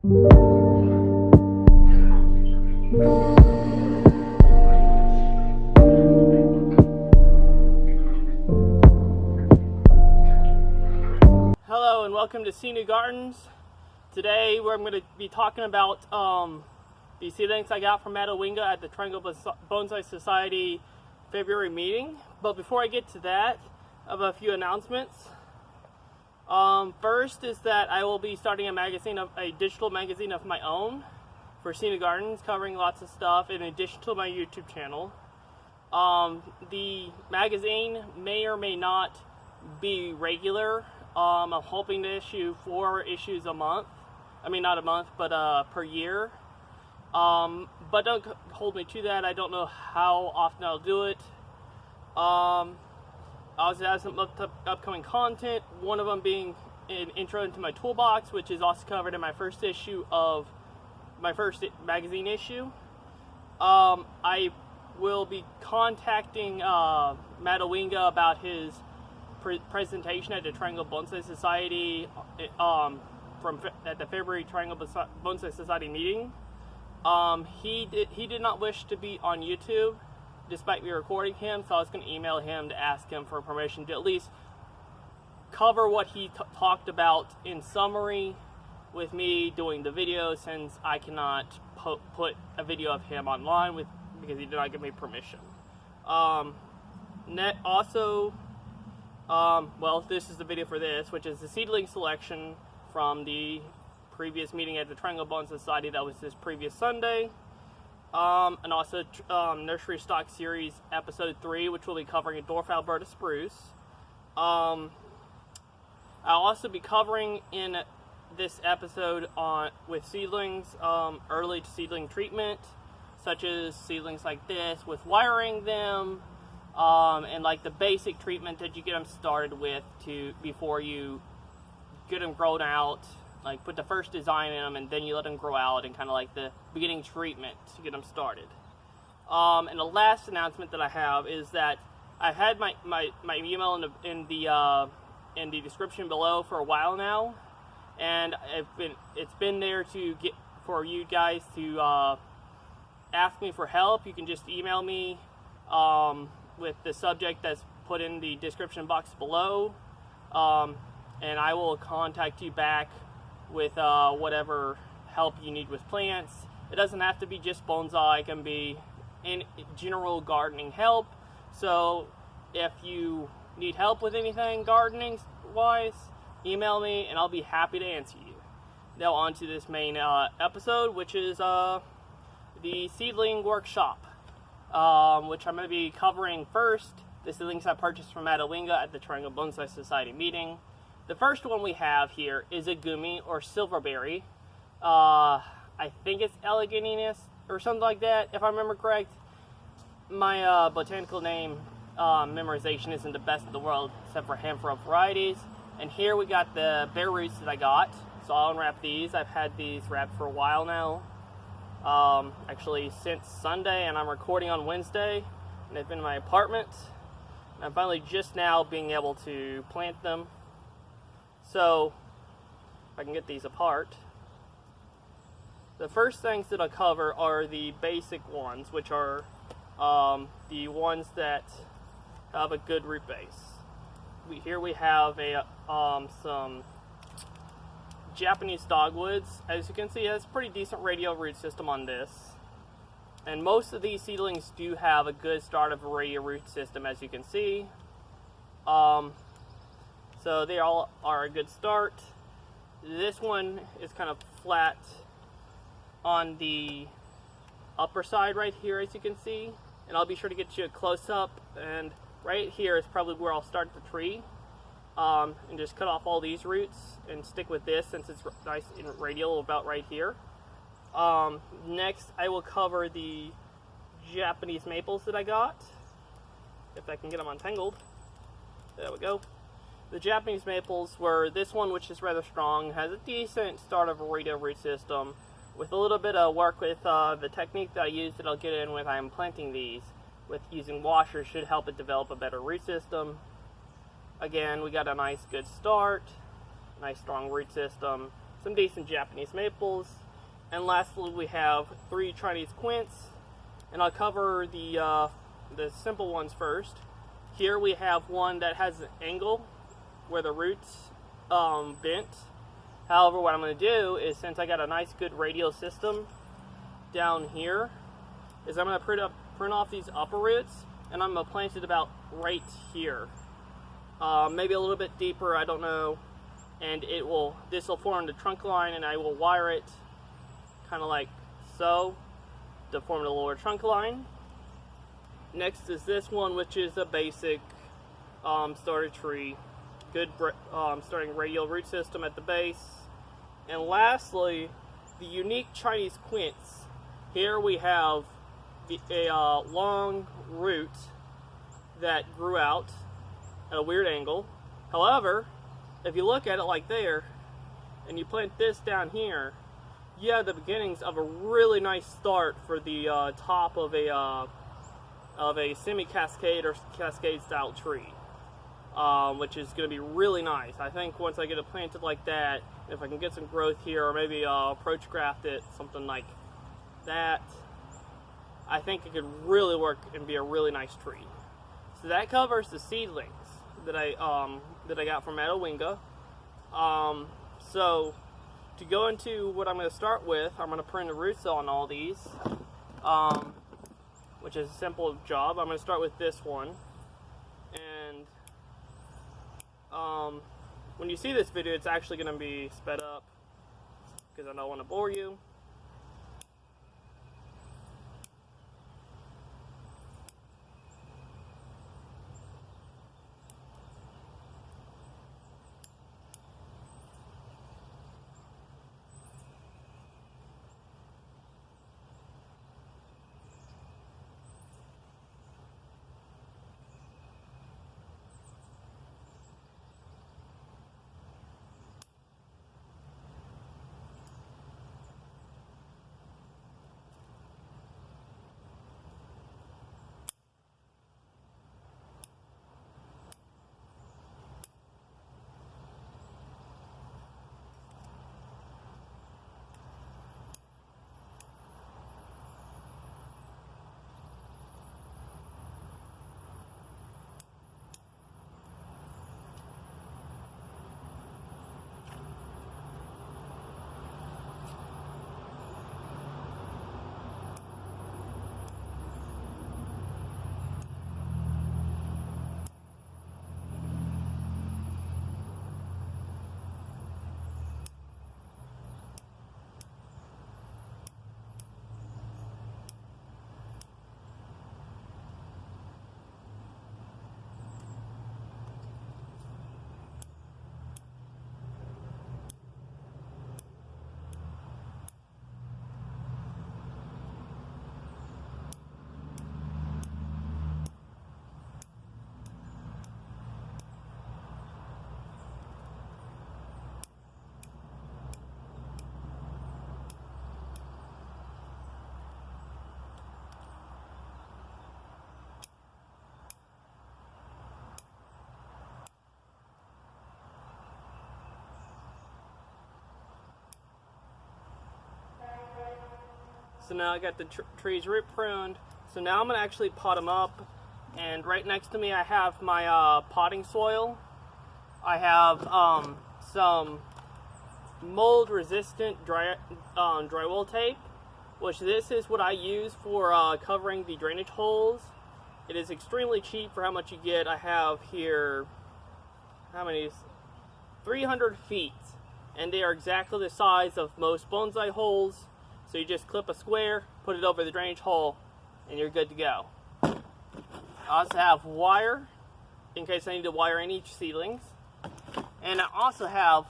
Hello and welcome to Seinu Gardens. Today I'm going to be talking about the seedlings I got from Matt Ouwinga at the Triangle Bonsai Society February meeting. But before I get to that, I have a few announcements. First is that I will be starting a digital magazine of my own for Seinu Gardens, covering lots of stuff in addition to my YouTube channel. The magazine may or may not be regular. I'm hoping to issue 4 issues a month. I mean, not a month, but per year. But don't hold me to that. I don't know how often I'll do it. I also have some upcoming content. One of them being an intro into my toolbox, which is also covered in my first issue of my first magazine issue. I will be contacting Matt Ouwinga about his presentation at the Triangle Bonsai Society at the February Triangle Bonsai Society meeting. He did not wish to be on YouTube despite me recording him, so I was going to email him to ask him for permission to at least cover what he talked about in summary with me doing the video, since I cannot put a video of him online because he did not give me permission. Well, this is the video for this, which is the seedling selection from the previous meeting at the Triangle Bonsai Society. That was this previous Sunday. And also Nursery Stock Series Episode 3, which will be covering a Dwarf Alberta Spruce. I'll also be covering in this episode with seedlings, early seedling treatment, such as seedlings like this, with wiring them, and like the basic treatment that you get them started with before you get them grown out, like put the first design in them and then you let them grow out, and kind of like the beginning treatment to get them started. And the last announcement that I have is that I've had my email in the description below for a while now, and it's been there for you guys to ask me for help. You can just email me with the subject that's put in the description box below, and I will contact you back with whatever help you need with plants. It doesn't have to be just bonsai, it can be in general gardening help. So if you need help with anything gardening wise, email me and I'll be happy to answer you. Now on to this main episode, which is the seedling workshop, which I'm going to be covering first. The seedlings I purchased from Matt Ouwinga at the Triangle Bonsai Society meeting. The first one we have here is a gumi or silverberry. I think it's elegantinus or something like that, if I remember correct. My botanical name memorization isn't the best in the world, except for a handful of varieties. And here we got the bare roots that I got. So I'll unwrap these. I've had these wrapped for a while now. Actually since Sunday, and I'm recording on Wednesday, and they've been in my apartment, and I'm finally just now being able to plant them. So if I can get these apart, the first things that I'll cover are the basic ones, which are the ones that have a good root base. Here we have some Japanese dogwoods. As you can see, it has a pretty decent radial root system on this. And most of these seedlings do have a good start of a radial root system, as you can see. So they all are a good start. This one is kind of flat on the upper side right here, as you can see. And I'll be sure to get you a close-up. And right here is probably where I'll start the tree. And just cut off all these roots and stick with this, since it's nice and radial about right here. Next, I will cover the Japanese maples that I got, if I can get them untangled. There we go. The Japanese maples were this one, which is rather strong, has a decent start of a radial root system. With a little bit of work with the technique that I use that I'll get in when I'm planting these, with using washers, should help it develop a better root system. Again, we got a nice good start, nice strong root system. some decent Japanese maples, and lastly we have 3 Chinese quince. And I'll cover the simple ones first. Here we have one that has an angle where the roots bent. However, what I'm going to do is, since I got a nice good radial system down here, is I'm going to print off these upper roots, and I'm going to plant it about right here. Maybe a little bit deeper, I don't know. And this will form the trunk line, and I will wire it kind of like so to form the lower trunk line. Next is this one, which is a basic starter tree. Good starting radial root system at the base. And lastly, the unique Chinese quince. Here we have a long root that grew out at a weird angle. However, if you look at it like there, and you plant this down here, you have the beginnings of a really nice start for the top of a semi-cascade or cascade style tree, which is going to be really nice. I think once I get it planted like that, if I can get some growth here, or maybe approach graft it, something like that, I think it could really work and be a really nice tree. So that covers the seedlings that I got from Matt Ouwinga. So to go into what I'm going to start with, I'm going to print the roots on all these, which is a simple job. I'm going to start with this one, and when you see this video, it's actually going to be sped up because I don't want to bore you. So now I got the trees root pruned. So now I'm going to actually pot them up. And right next to me I have my potting soil. I have some mold resistant drywall tape, which this is what I use for covering the drainage holes. It is extremely cheap for how much you get. I have here, how many? 300 feet. And they are exactly the size of most bonsai holes. So you just clip a square, put it over the drainage hole, and you're good to go. I also have wire, in case I need to wire in each seedlings. And I also have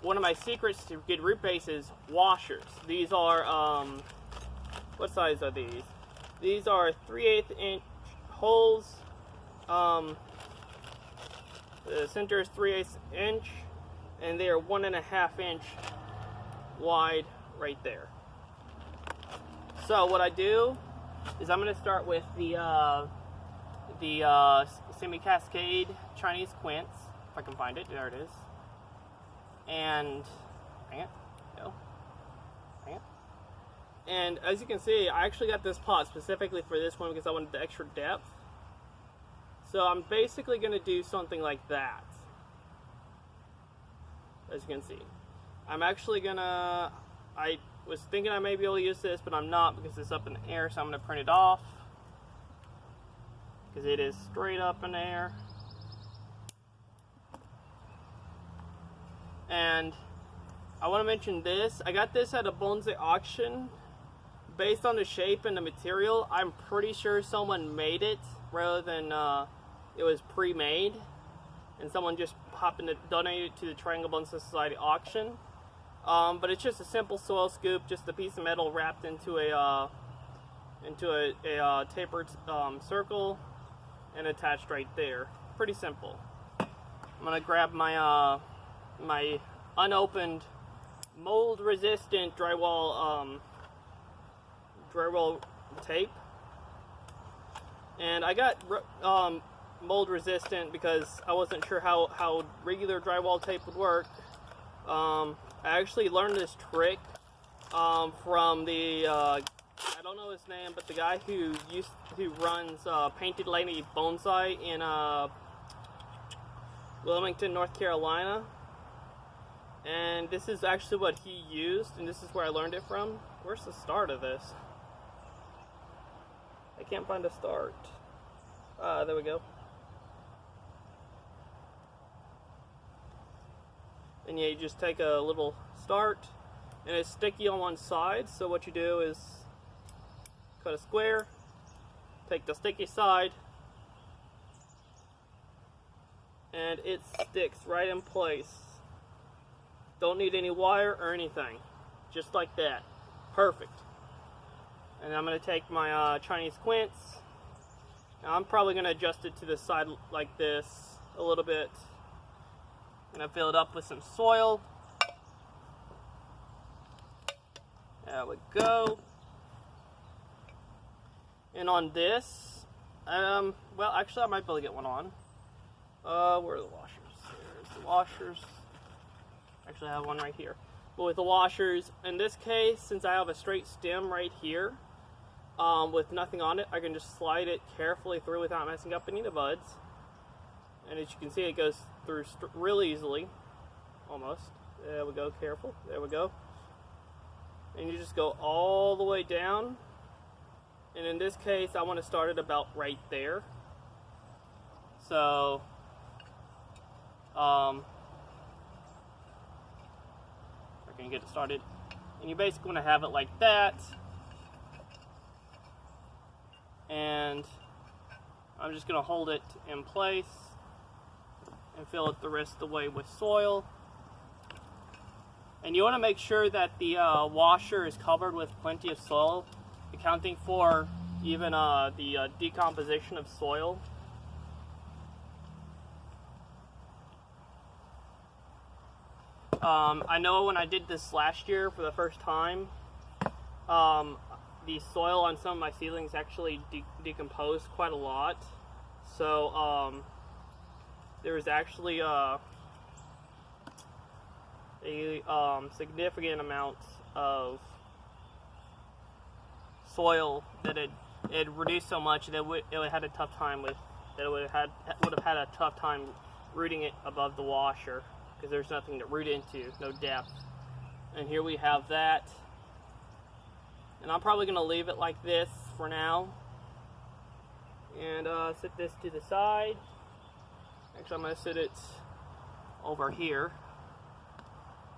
one of my secrets to good root bases, washers. These are, what size are these? These are 3/8 inch holes. The center is 3/8 inch, and they are 1.5 inch wide right there. So what I do is I'm going to start with the semi-cascade Chinese quince, if I can find it. There it is. And hang it. And as you can see, I actually got this pot specifically for this one because I wanted the extra depth. So I'm basically going to do something like that. As you can see. I'm actually going to... I was thinking I may be able to use this, but I'm not because it's up in the air, so I'm going to print it off. Because it is straight up in the air. And I want to mention this. I got this at a bonsai auction. Based on the shape and the material, I'm pretty sure someone made it rather than it was pre-made. And someone just happened to donate it to the Triangle Bonsai Society auction. But it's just a simple soil scoop, just a piece of metal wrapped into a tapered circle and attached right there. Pretty simple. I'm gonna grab my my unopened mold-resistant drywall tape, and I got mold-resistant because I wasn't sure how regular drywall tape would work. I actually learned this trick from the I don't know his name, but the guy who runs Painted Lady Bonsai in Wilmington, North Carolina. And this is actually what he used, and this is where I learned it from. Where's the start of this? I can't find a start. There we go. And yeah, you just take a little start, and it's sticky on one side, so what you do is cut a square, take the sticky side, and it sticks right in place. Don't need any wire or anything. Just like that. Perfect. And I'm going to take my Chinese quince. Now I'm probably going to adjust it to the side like this a little bit. I'm going to fill it up with some soil. There we go. And on this, well, actually I might be able to get one on. Where are the washers? There's the washers. Actually, I have one right here. But with the washers, in this case, since I have a straight stem right here, with nothing on it, I can just slide it carefully through without messing up any of the buds. And as you can see, it goes through really easily. Almost. There we go, careful. There we go. And you just go all the way down. And in this case, I want to start it about right there. So, I can get it started. And you basically want to have it like that. And I'm just going to hold it in place and fill it the rest of the way with soil. And you want to make sure that the washer is covered with plenty of soil, accounting for even the decomposition of soil. I know when I did this last year for the first time, the soil on some of my seedlings actually decomposed quite a lot. So there was actually a significant amount of soil that it reduced so much that it would have had a tough time rooting it above the washer, because there's nothing to root into, no depth. And here we have that. And I'm probably going to leave it like this for now. And set this to the side. Actually, I'm going to set it over here,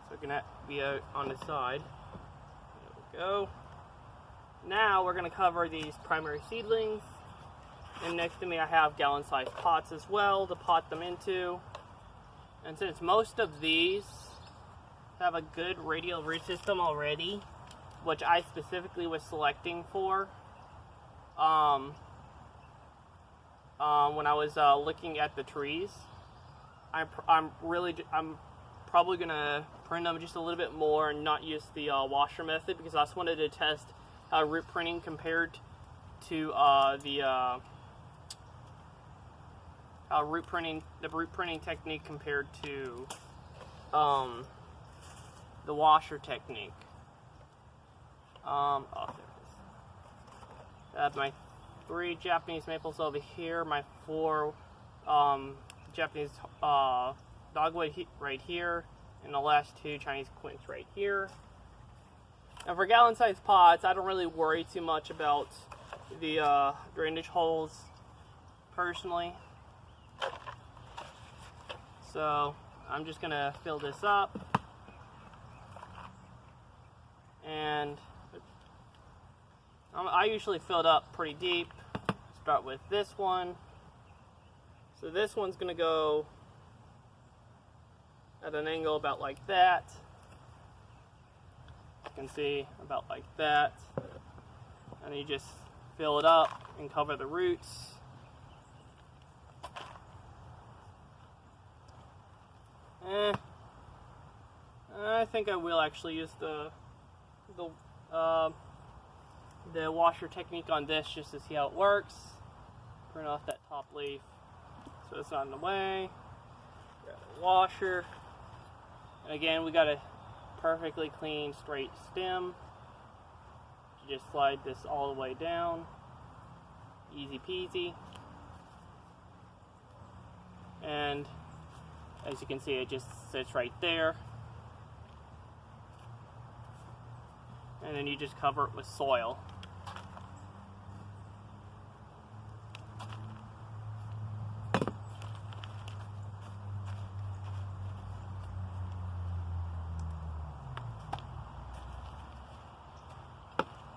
so it can be on the side. There we go. Now we're going to cover these primary seedlings. And next to me I have gallon-sized pots as well to pot them into. And since most of these have a good radial root system already, which I specifically was selecting for when I was looking at the trees, I'm probably gonna print them just a little bit more and not use the washer method, because I just wanted to test how root printing compared to the root printing technique compared to the washer technique. Oh, there it is. I have my 3 Japanese maples over here, my 4 Japanese dogwood right here, and the last 2 Chinese quince right here. And for gallon-sized pots, I don't really worry too much about the drainage holes, personally. So I'm just gonna fill this up, and I usually fill it up pretty deep. Start with this one. So this one's gonna go at an angle about like that. You can see about like that. And you just fill it up and cover the roots. I think I will actually use the washer technique on this just to see how it works. Print off that top leaf so it's not in the way. Grab the washer. And again, we got a perfectly clean straight stem. You just slide this all the way down. Easy peasy. And as you can see, it just sits right there. And then you just cover it with soil.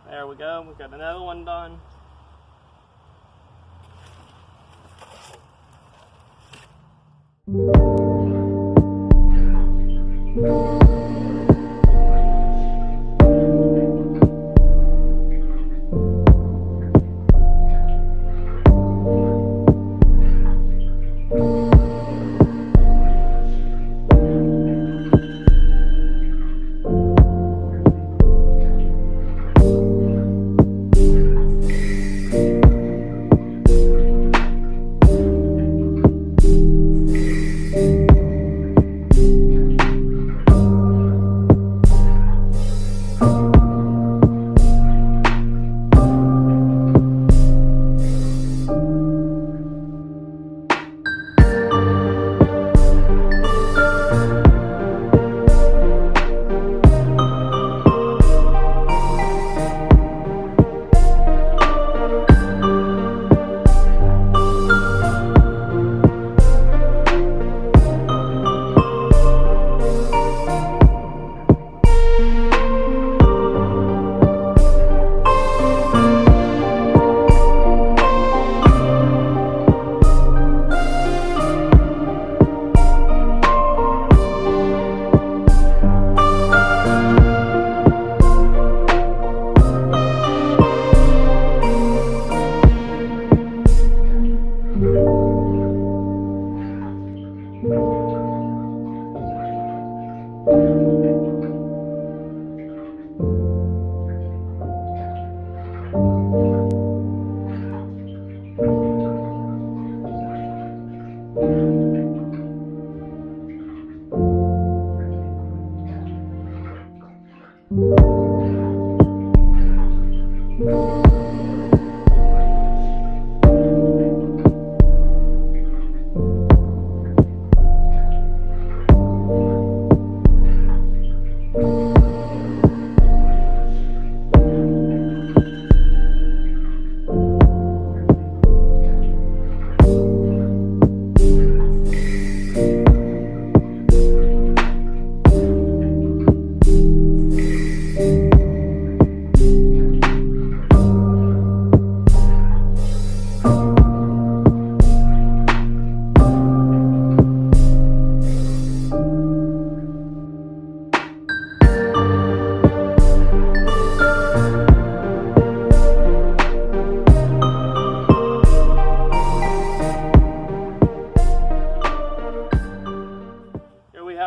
There we go, we've got another one done.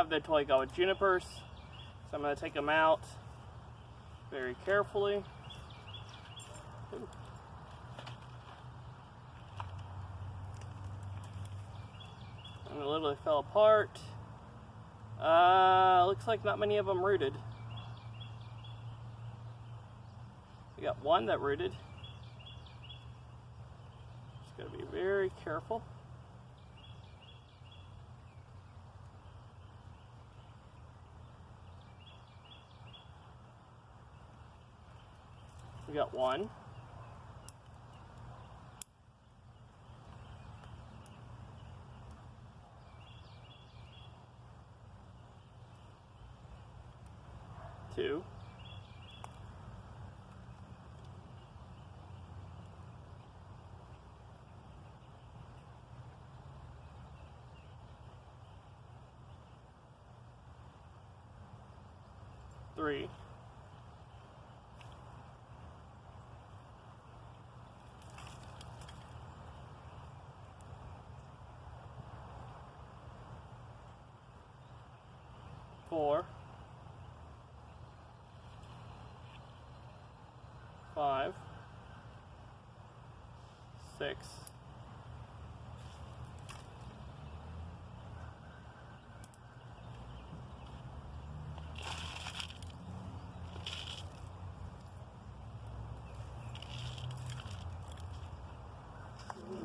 The Toigawa junipers. So I'm going to take them out very carefully. And it literally fell apart. Looks like not many of them rooted. got one that rooted. Just gotta be very careful. We got one. Two. Three. Four. 5, 6,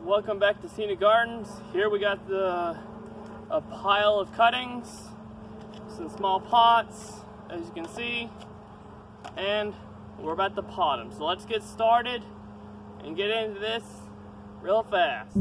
'Welcome back to Seinu Gardens. Here we got a pile of cuttings, some small pots, as you can see, and we're about to pot them. So let's get started and get into this real fast.